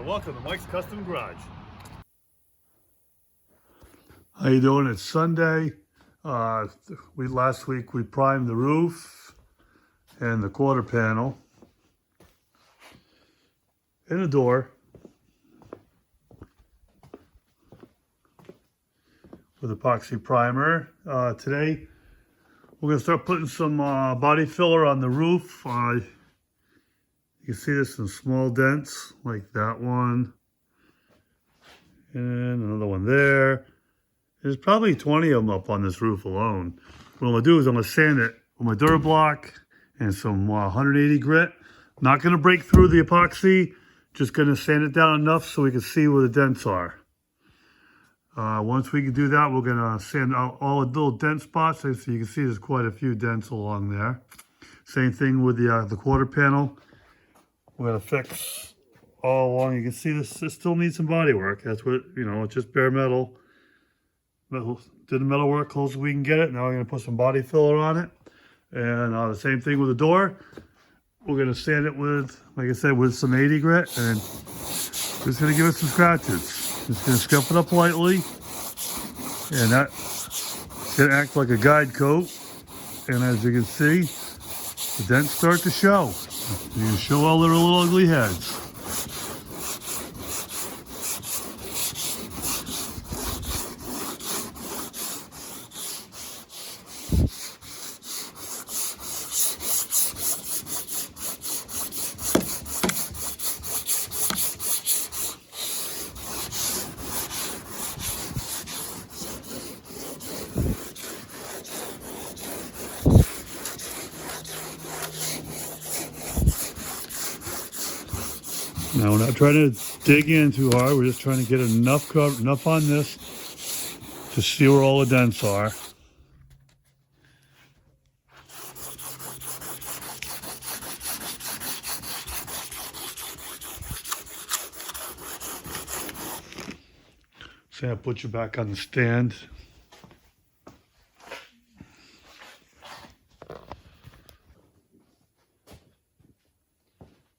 and welcome to Mike's Custom Garage. How you doing? It's Sunday. Last week we primed the roof and the quarter panel and the door with epoxy primer. Today we're going to start putting some body filler on the roof. You can see there's some small dents like that one and another one there. There's probably 20 of them up on this roof alone. What I'm gonna do is I'm gonna sand it with my Durablock and some 180 grit. Not gonna break through the epoxy, just gonna sand it down enough so we can see where the dents are. Once we can do that, we're gonna sand out all the little dent spots. So you can see there's quite a few dents along there. Same thing with the quarter panel. We're gonna fix all along. You can see this still needs some body work. That's what, it's just bare metal. Did the metal work close as we can get it. Now we're going to put some body filler on it. And the same thing with the door. We're going to sand it with, like I said, with some 80 grit. And just going to give it some scratches. Just going to scuff it up lightly. And that's going to act like a guide coat. And as you can see, the dents start to show. You can show all their little ugly heads. Now we're not trying to dig in too hard. We're just trying to get enough on this to see where all the dents are. So I'll put you back on the stand.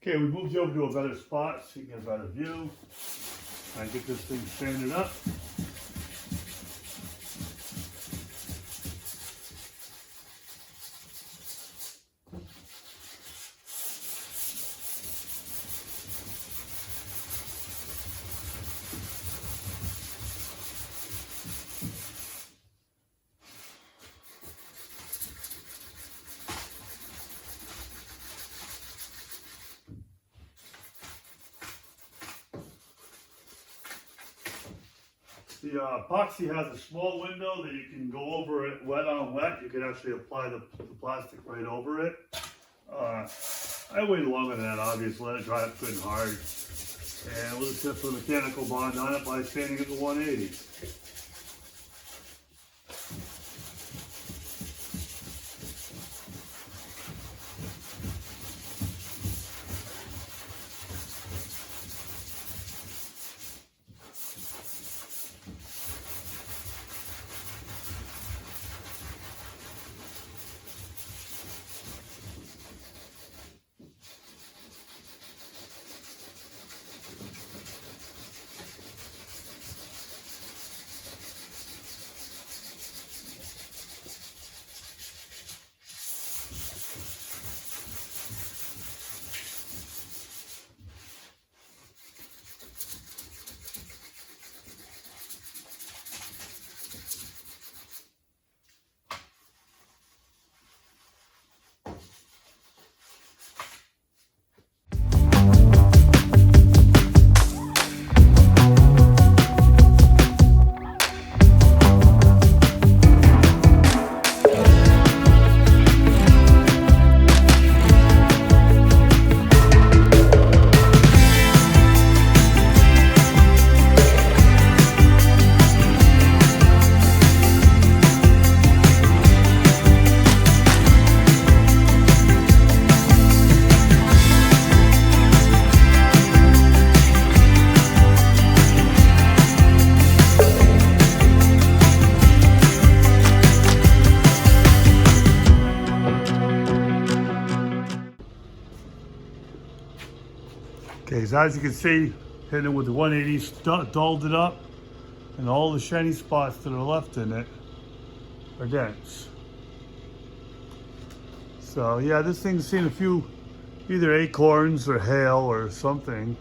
Okay, we moved you over to a better spot so you can get a better view. Try and get this thing sanded up. The epoxy has a small window that you can go over it wet on wet. You can actually apply the plastic right over it. I waited longer than that, obviously. Let it dry up good and hard. And we'll just put a mechanical bond on it by sanding it to 180. Okay, so as you can see, hitting it with the 180, dulled it up, and all the shiny spots that are left in it are dents. So yeah, this thing's seen a few either acorns or hail or something.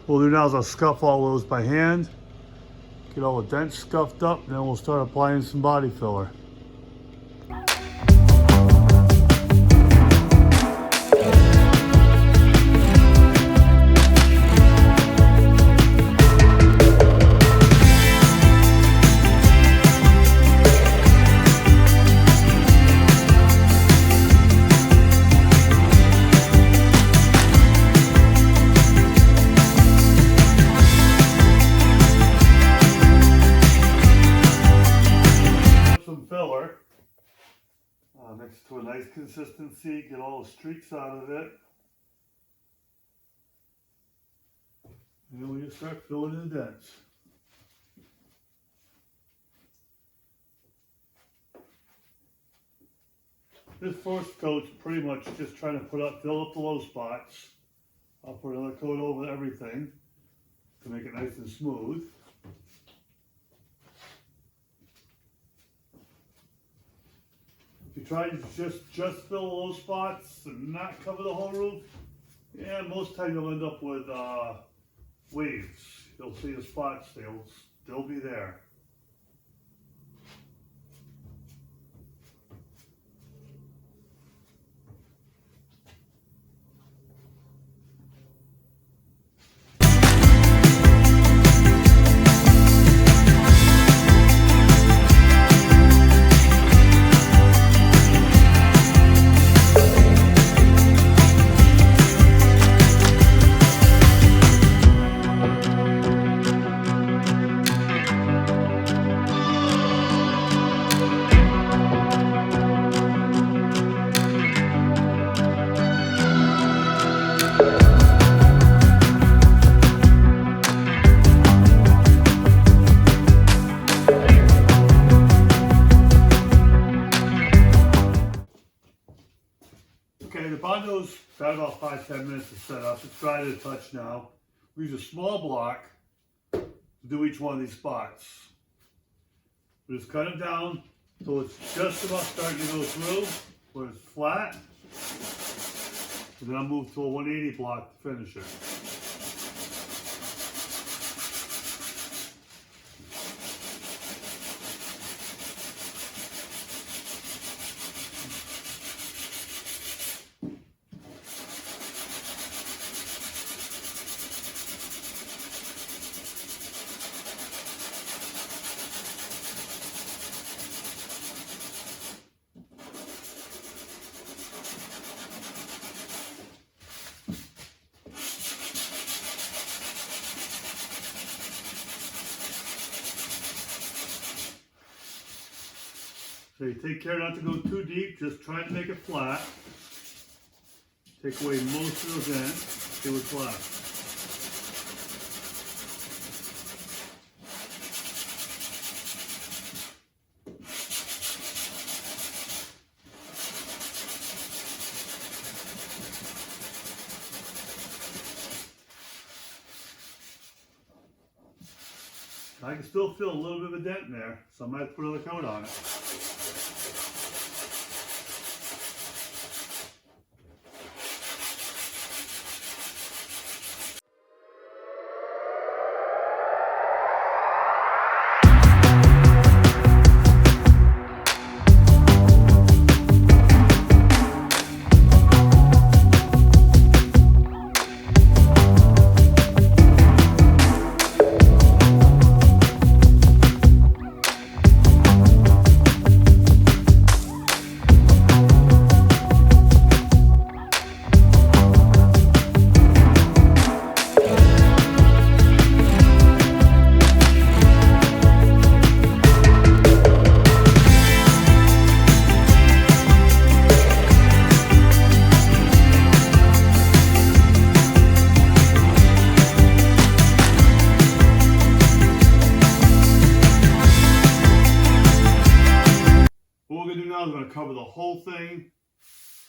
What we'll do now is I'll scuff all those by hand, get all the dents scuffed up, and then we'll start applying some body filler. Mix to a nice consistency, get all the streaks out of it. And then we just start filling in the dents. This first coat's pretty much just trying to fill up the low spots. I'll put another coat over everything to make it nice and smooth. If you try to just fill the low spots and not cover the whole roof, yeah, most times you'll end up with waves. You'll see the spots, they'll still be there. Okay, the bondo's got about 5-10 minutes to set up. It's dry to the touch now. We use a small block to do each one of these spots. We just cut it down until it's just about starting to go through, where it's flat. And then I'll move to a 180 block to finish it. So you take care not to go too deep, just try to make it flat. Take away most of those ends, see what's left. I can still feel a little bit of a dent in there, so I might put another coat on it.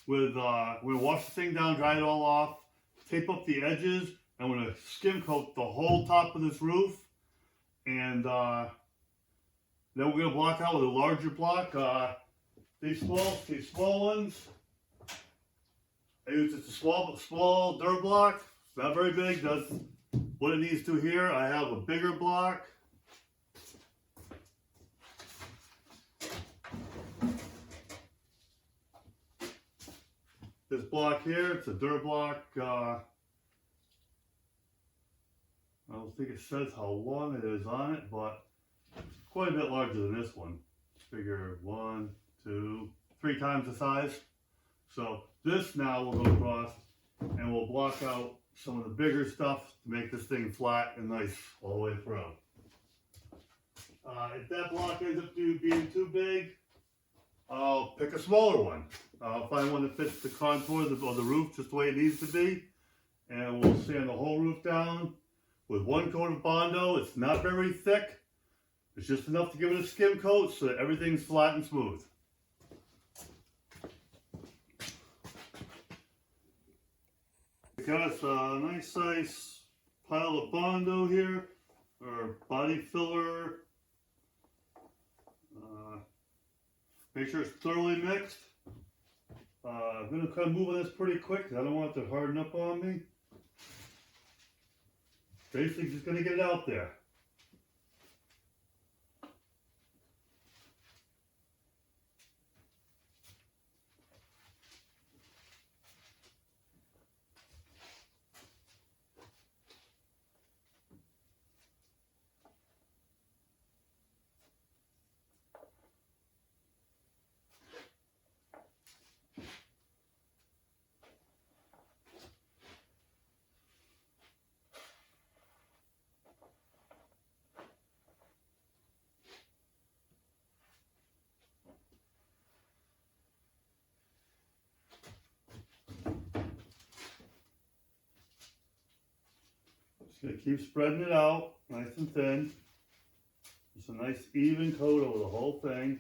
with, we're gonna wash the thing down, dry it all off, tape up the edges, and we're gonna skim coat the whole top of this roof. And then we're gonna block out with a larger block. These small ones, I use just a small dirt block, not very big, does what it needs to here. I have a bigger block. This block here, it's a dirt block. I don't think it says how long it is on it, but it's quite a bit larger than this one. Figure 1, 2, 3 times the size. So this now will go across and we'll block out some of the bigger stuff to make this thing flat and nice all the way through. If that block ends up being too big, I'll pick a smaller one. I'll find one that fits the contour of the roof just the way it needs to be, and we'll sand the whole roof down with 1 coat of Bondo. It's not very thick. It's just enough to give it a skim coat so that everything's flat and smooth. Got a nice size pile of Bondo here, or body filler. Make sure it's thoroughly mixed. I'm going to kind of move on this pretty quick because I don't want it to harden up on me. Basically just going to get it out there. Just going to keep spreading it out nice and thin. Just a nice even coat over the whole thing.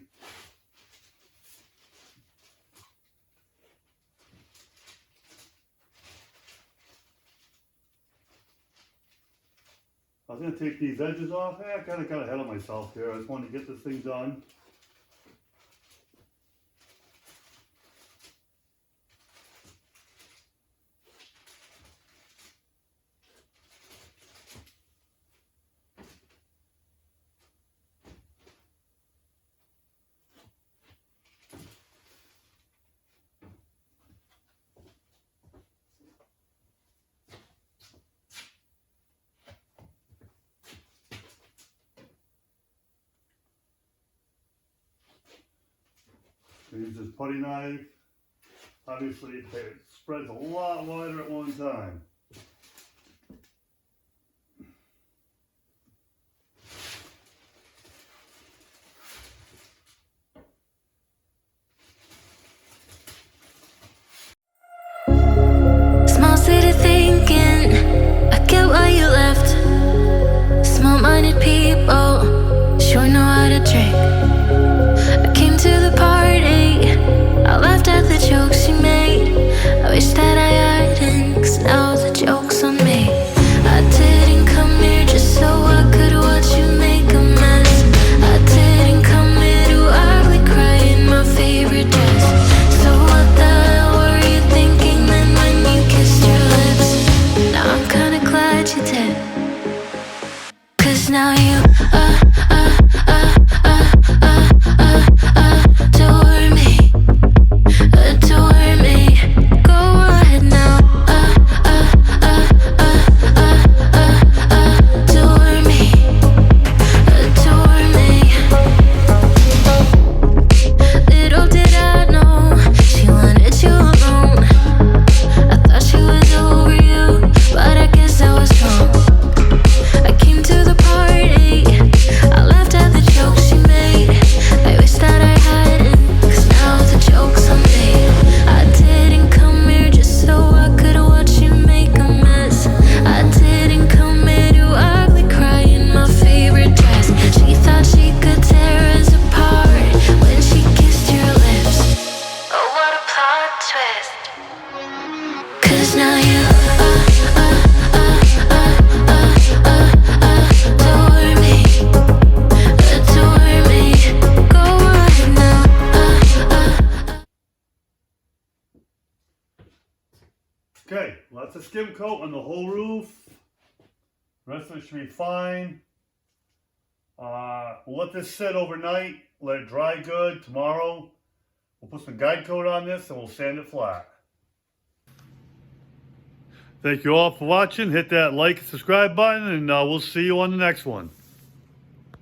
I was going to take these edges off. I kind of got ahead of myself here. I just wanted to get this thing done. Use this putty knife. Obviously, it spreads a lot wider at one time. Small city thinking, I get why you left. Small-minded people sure know how to drink. I came to the party, I laughed at the jokes you made. I wish that I hadn't, 'cause now the joke's on me. I didn't come here just so I could watch you make a mess. I didn't come here to ugly cry in my favorite dress. So what the hell were you thinking then when you kissed your lips? Now I'm kinda glad you did, 'cause now you adore me, adore me. Go ahead now, adore me, adore me. Little did I know she wanted you alone. I thought she was over you, but I guess I was wrong. I came to the party, I skim coat on the whole roof. The rest of it should be fine. We'll let this sit overnight, let it dry good. Tomorrow, we'll put some guide coat on this and we'll sand it flat. Thank you all for watching. Hit that like and subscribe button, and we'll see you on the next one.